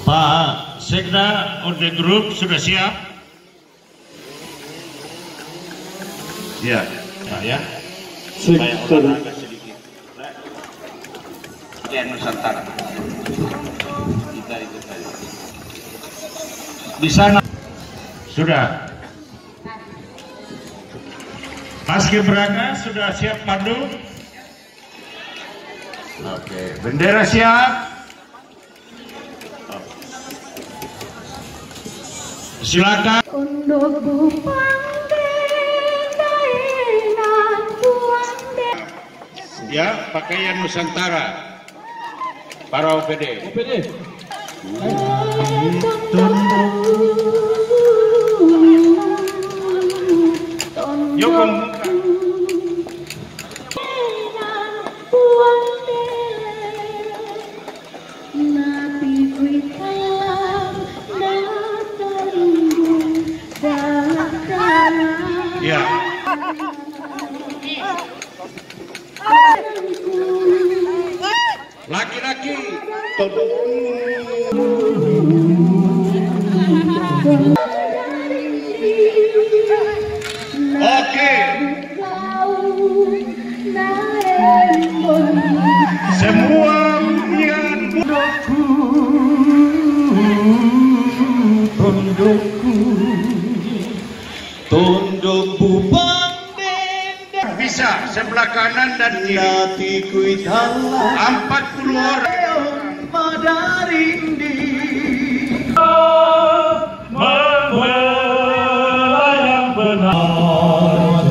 Pak Sekda Orde Group sudah siap? Ya, ya. Supaya olahraga sedikit. Kian Nusantara. Kita itu tadi. Di sana sudah. Paskibraka sudah siap pandu? Oke, bendera siap? Silakan. Ya, pakaian Nusantara. Para OPD. Yuk membuka. Ya. Laki-laki. Oke. Semua bunyian tunduk bubang dendeng. Bisa sebelah kanan dan kiri. 40 orang. Membela yang benar.